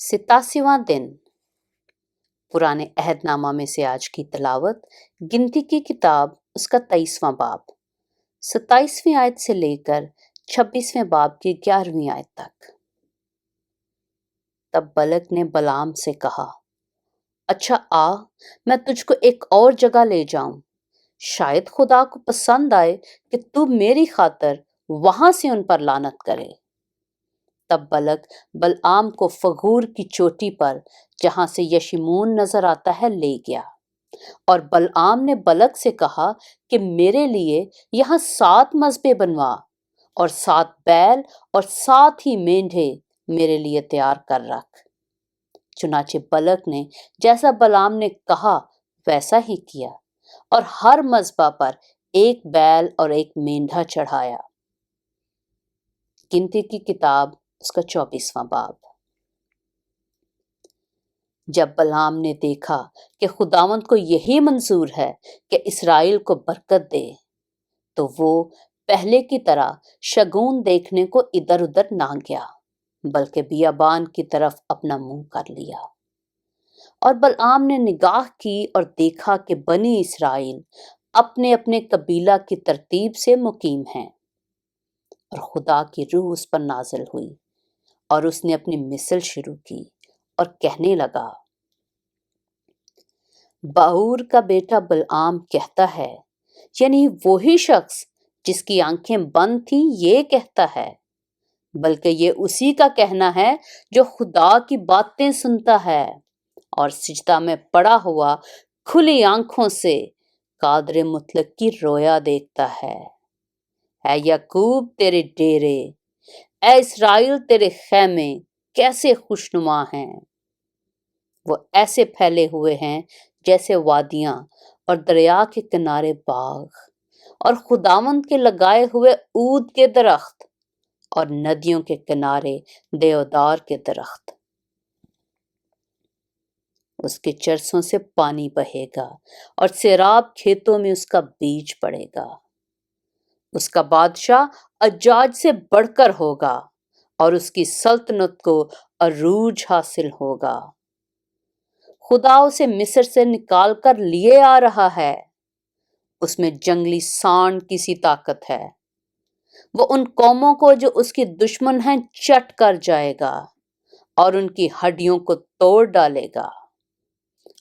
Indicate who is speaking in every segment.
Speaker 1: 87वां दिन। पुराने अहद नामा में से आज की तिलावत गिनती की किताब उसका 23वां बाब 27वीं आयत से लेकर 26वें बाब की 11वीं आयत तक। तब बलक ने बलाम से कहा, अच्छा आ, मैं तुझको एक और जगह ले जाऊं, शायद खुदा को पसंद आए कि तू मेरी खातर वहां से उन पर लानत करे। तब बलक बलआम को फगूर की चोटी पर, जहां से यशीमून नजर आता है, ले गया। और बलआम ने बलक से कहा कि मेरे लिए यहाँ 7 मज़बे बनवा और 7 बैल और 7 ही मेंढे मेरे लिए तैयार कर रख। चुनाचे बलक ने जैसा बलआम ने कहा वैसा ही किया और हर मज़बा पर एक बैल और एक मेंढा चढ़ाया। गिनती की किताब उसका 24वां बाब। जब बलआम ने देखा कि खुदावंद को यही मंजूर है कि इसराइल को बरकत दे, तो वो पहले की तरह शगुन देखने को इधर उधर ना गया, बल्कि बियाबान की तरफ अपना मुंह कर लिया। और बलआम ने निगाह की और देखा कि बनी इसराइल अपने अपने कबीला की तरतीब से मुकीम हैं। और खुदा की रूह उस पर नाजिल हुई और उसने अपनी मिसल शुरू की और कहने लगा, बाऊर का बेटा बलआम कहता है, यानी वही शख्स जिसकी आंखें बंद थीं ये कहता है, बल्कि ये उसी का कहना है जो खुदा की बातें सुनता है और सिजदा में पड़ा हुआ खुली आंखों से कादर मुतलक की रोया देखता है। ऐ याकूब तेरे डेरे, ऐ इसराइल तेरे खैमे कैसे खुशनुमा हैं। वो ऐसे फैले हुए हैं जैसे वादियां और दरिया के किनारे बाग और खुदावंद के लगाए हुए ऊद के दरख्त और नदियों के किनारे देवदार के दरख्त। उसके चरसों से पानी बहेगा और सेराब खेतों में उसका बीज पड़ेगा। उसका बादशाह अज्जाज से बढ़कर होगा और उसकी सल्तनत को अरूज हासिल होगा। खुदा उसे मिस्र से निकाल कर लिए आ रहा है। उसमें जंगली सांड की सी ताकत है। वो उन कौमों को जो उसकी दुश्मन हैं चट कर जाएगा और उनकी हड्डियों को तोड़ डालेगा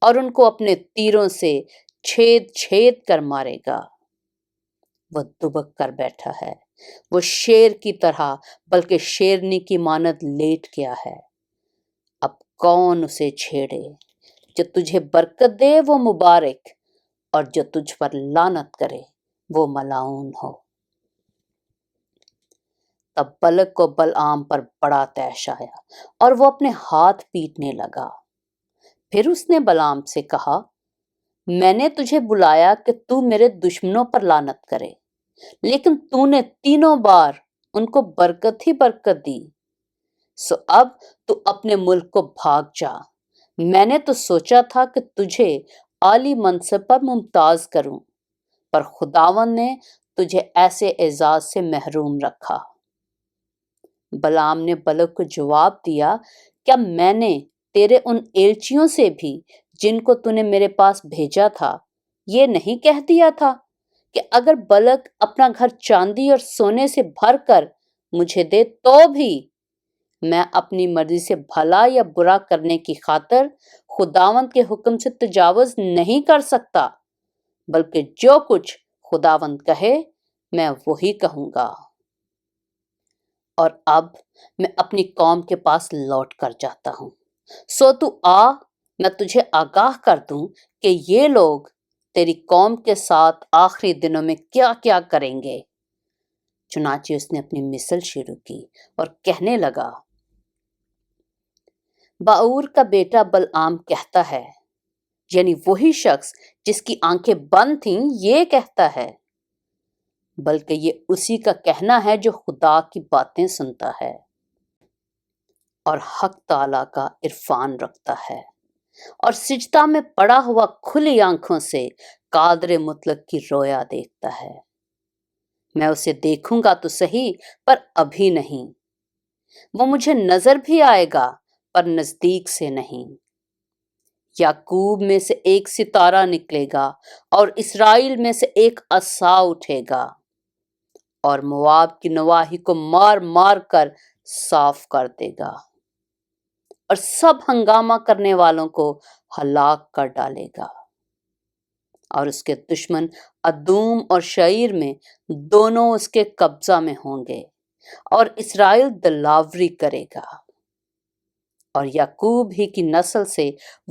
Speaker 1: और उनको अपने तीरों से छेद छेद कर मारेगा। वह दुबक कर बैठा है, वो शेर की तरह बल्कि शेरनी की मानद लेट गया है। अब कौन उसे छेड़े? जो तुझे बरकत दे वो मुबारक, और जो तुझ पर लानत करे वो मलाऊन हो। तब बलक को बलआम पर बड़ा तैश आया और वो अपने हाथ पीटने लगा। फिर उसने बलआम से कहा, मैंने तुझे बुलाया कि तू मेरे दुश्मनों पर लानत करे, लेकिन तूने 3 बार उनको बरकत ही बरकत दी। सो अब तू अपने मुल्क को भाग जा। मैंने तो सोचा था कि तुझे आली मनसब पर मुमताज करूं, पर खुदावन ने तुझे ऐसे एजाज से महरूम रखा। बलाम ने बलक को जवाब दिया, क्या मैंने तेरे उन एलचियों से भी जिनको तूने मेरे पास भेजा था ये नहीं कह दिया था कि अगर बलक अपना घर चांदी और सोने से भर कर मुझे दे तो भी मैं अपनी मर्जी से भला या बुरा करने की खातिर खुदावंद के हुक्म से तजावुज नहीं कर सकता, बल्कि जो कुछ खुदावंद कहे मैं वही कहूंगा। और अब मैं अपनी कौम के पास लौट कर जाता हूं। सो तू आ, मैं तुझे आगाह कर दूं कि ये लोग तेरी कौम के साथ आखिरी दिनों में क्या क्या करेंगे। चुनाचे उसने अपनी मिसल शुरू की और कहने लगा, बाऊर का बेटा बलआम कहता है, यानी वही शख्स जिसकी आंखें बंद थीं ये कहता है, बल्कि ये उसी का कहना है जो खुदा की बातें सुनता है और हक ताला का इरफान रखता है और सिजदा में पड़ा हुआ खुली आंखों से कादर मुतलक की रोया देखता है। मैं उसे देखूंगा तो सही, पर अभी नहीं। वो मुझे नजर भी आएगा, पर नजदीक से नहीं। याकूब में से एक सितारा निकलेगा और इस्राएल में से एक असा उठेगा और मोआब की नवाही को मार मार कर साफ कर देगा और सब हंगामा करने वालों को हलाक कर डालेगा। और उसके दुश्मन अदूम और शईर में दोनों उसके कब्जा में होंगे और इस्राएल दलावरी करेगा। और याकूब ही की नस्ल से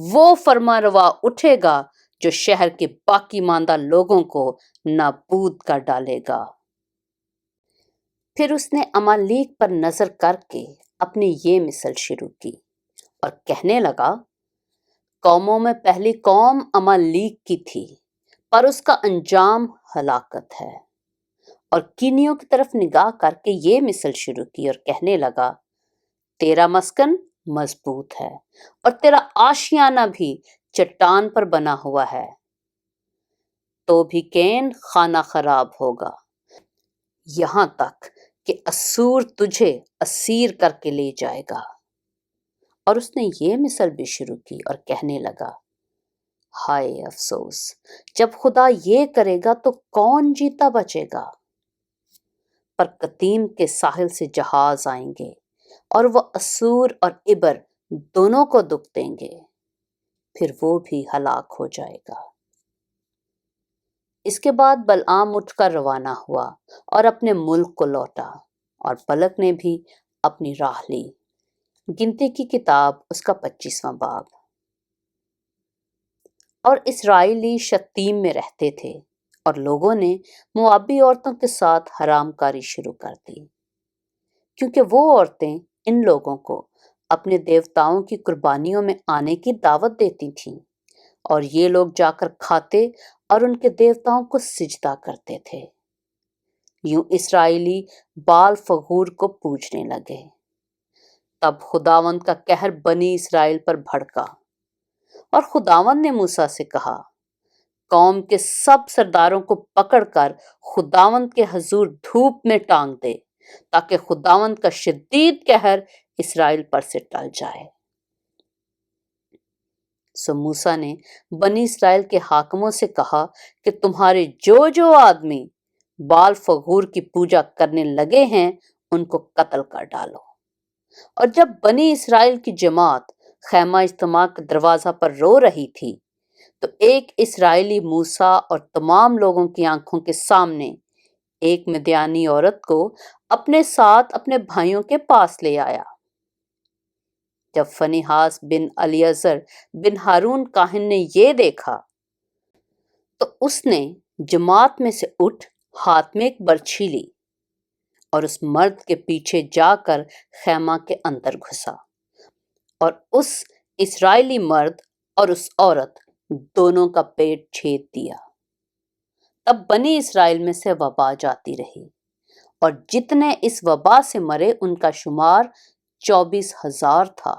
Speaker 1: वो फरमारवा उठेगा जो शहर के बाकी मांदा लोगों को नाबूद कर डालेगा। फिर उसने अमालीक पर नजर करके अपनी ये मिसल शुरू की और कहने लगा, कौमों में पहली कौम अमालीक की थी, पर उसका अंजाम हलाकत है। और कीनियों की तरफ निगाह करके ये मिसल शुरू की और कहने लगा, तेरा मस्कन मजबूत है और तेरा आशियाना भी चट्टान पर बना हुआ है, तो भी कैन खाना खराब होगा, यहां तक कि असूर तुझे असीर करके ले जाएगा। और उसने ये मिसल भी शुरू की और कहने लगा, हाय अफसोस, जब खुदा ये करेगा तो कौन जीता बचेगा। पर कतीम के साहिल से जहाज आएंगे और वो असूर और इबर दोनों को दुख देंगे, फिर वो भी हलाक हो जाएगा। इसके बाद बलआम उठकर रवाना हुआ और अपने मुल्क को लौटा, और बलक ने भी अपनी राह ली। गिनती की किताब उसका 25वां बाब। और इस्राएली शतीम में रहते थे और लोगों ने मुआबी औरतों के साथ हरामकारी शुरू कर दी, क्योंकि वो औरतें इन लोगों को अपने देवताओं की कुर्बानियों में आने की दावत देती थीं, और ये लोग जाकर खाते और उनके देवताओं को सिजदा करते थे। यूं इस्राएली बाल फगूर को पूजने लगे। तब खुदावंद का कहर बनी इस्राएल पर भड़का, और खुदावंद ने मूसा से कहा, कौम के सब सरदारों को पकड़कर खुदावंद के हजूर धूप में टांग दे, ताकि खुदावंद का शदीद कहर इस्राएल पर से टल जाए। सो मूसा ने बनी इस्राएल के हाकिमों से कहा कि तुम्हारे जो जो आदमी बाल फगूर की पूजा करने लगे हैं, उनको कत्ल कर डालो। और जब बनी इस्राएल की जमात खैमा इज्तिमा के दरवाजा पर रो रही थी, तो एक इस्राएली मूसा और तमाम लोगों की आंखों के सामने एक मिद्यानी औरत को अपने साथ अपने भाइयों के पास ले आया। जब फनीहास बिन अलियजर बिन हारून काहिन ने ये देखा, तो उसने जमात में से उठ हाथ में एक बर्छी ली और उस मर्द के पीछे जाकर खैमा के अंदर घुसा, और उस इस्राएली मर्द और उस औरत दोनों का पेट छेद दिया। तब बनी इस्राएल में से वबा जाती रही, और जितने इस वबा से मरे उनका शुमार 24,000 था।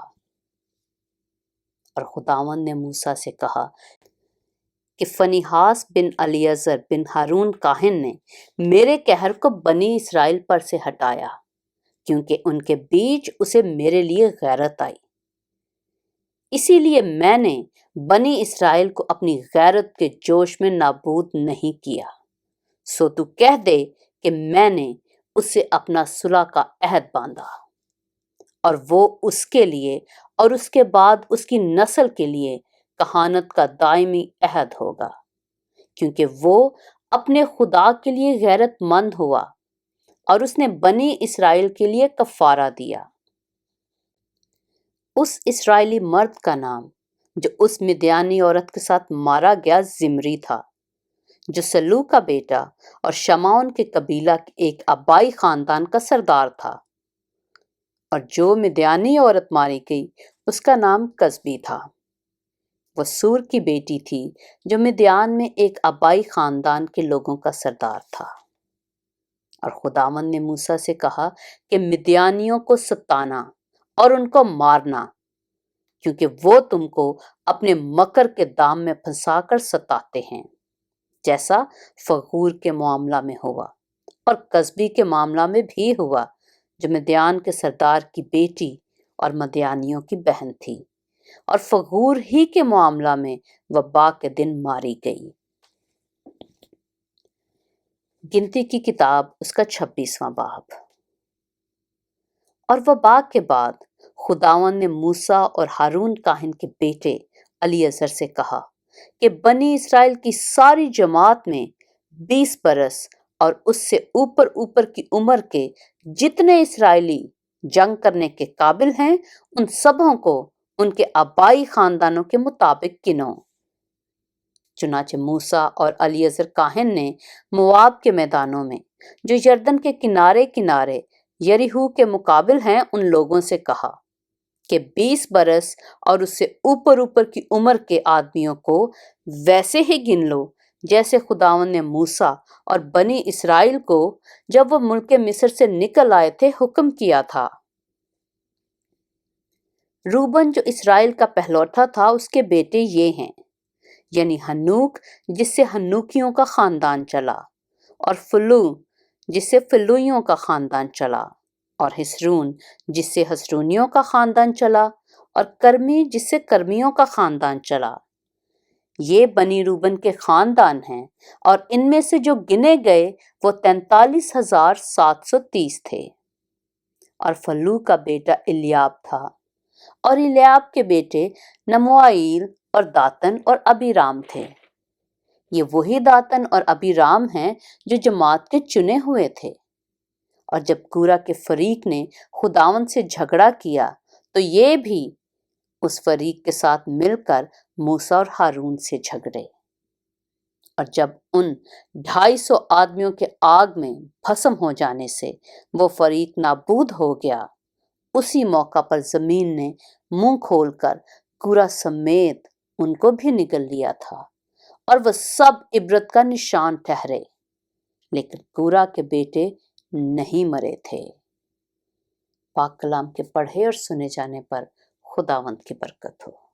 Speaker 1: और खुदावंद ने मूसा से कहा कि फनीहास बिन अलियजर बिन हारून काहिन ने मेरे कहर को बनी इस्राएल पर से हटाया, क्योंकि उनके बीच उसे मेरे लिए गैरत आई। इसीलिए मैंने बनी इस्राएल को अपनी गैरत के जोश में नाबूद नहीं किया। सो तू कह दे कि मैंने उससे अपना सुलह का अहद बांधा, और वो उसके लिए और उसके बाद उसकी नस्ल के लिए कहानत का दायमी अहद होगा, क्योंकि वो अपने खुदा के लिए गैरतमंद हुआ और उसने बनी इस्राएल के लिए कफारा दिया। उस इस्राएली मर्द का नाम जो उस मिद्यानी औरत के साथ मारा गया जिमरी था, जो सल्लू का बेटा और शमाउन के कबीला के एक अबाई खानदान का सरदार था। और जो मिद्यानी औरत मारी गई उसका नाम कसबी था। वो सूर की बेटी थी, जो मिद्यान में एक अबाई खानदान के लोगों का सरदार था। और खुदावंद ने मूसा से कहा कि मिद्यानियों को सताना और उनको मारना, क्योंकि वो तुमको अपने मकर के दाम में फंसाकर सताते हैं, जैसा फगूर के मामला में हुआ और कसबी के मामला में भी हुआ, जो मिद्यान के सरदार की बेटी اور مدیانیوں کی بہن تھی اور فغور ہی کے معاملہ میں وبا کے دن ماری گئی۔ گنتی کی کتاب اس کا 26واں باب۔ اور وبا کے بعد خداوند نے موسیٰ اور ہارون کاہن کے بیٹے الیعزر سے کہا کہ بنی اسرائیل کی ساری جماعت میں 20 برس اور اس سے اوپر اوپر کی عمر کے جتنے اسرائیلی جنگ کرنے کے قابل ہیں ان سبوں کو ان کے آبائی خاندانوں کے مطابق گنو۔ چنانچہ موسیٰ اور الیعزر کاہن نے مواب کے میدانوں میں جو یردن کے کنارے کنارے یریحو کے مقابل ہیں ان لوگوں سے کہا کہ 20 برس اور اس سے اوپر اوپر کی عمر کے آدمیوں کو ویسے ہی گن لو جیسے خداوند نے موسیٰ اور بنی اسرائیل کو جب وہ ملک مصر سے نکل آئے تھے حکم کیا تھا۔ روبن جو اسرائیل کا پہلوٹا تھا اس کے بیٹے یہ ہیں، یعنی ہنوک جس سے ہنوکیوں کا خاندان چلا، اور فلو جس سے فلوئیوں کا خاندان چلا، اور حسرون جس سے حسرونیوں کا خاندان چلا، اور کرمی جس سے کرمیوں کا خاندان چلا۔ یہ بنی روبن کے خاندان ہیں، اور ان میں سے جو گنے گئے وہ 43,730 تھے۔ اور فلو کا بیٹا الیاب تھا، اور الیاب کے بیٹے نموائیل اور داتن اور ابیرام تھے۔ یہ وہی داتن اور ابیرام ہیں جو جماعت کے چنے ہوئے تھے۔ اور جب کورہ کے فریق نے خداوند سے جھگڑا کیا تو یہ بھی اس فریق کے ساتھ مل کر موسیٰ اور ہارون سے جھگڑے۔ اور جب ان 250 آدمیوں کے آگ میں بھسم ہو جانے سے وہ فریق نابود ہو گیا، اسی موقع پر زمین نے منہ کھول کر کورہ سمیت ان کو بھی نگل لیا تھا، اور وہ سب عبرت کا نشان ٹھہرے، لیکن کورہ کے بیٹے نہیں مرے تھے۔ پاک کلام کے پڑھے اور سنے جانے پر خداوند کی برکت ہو۔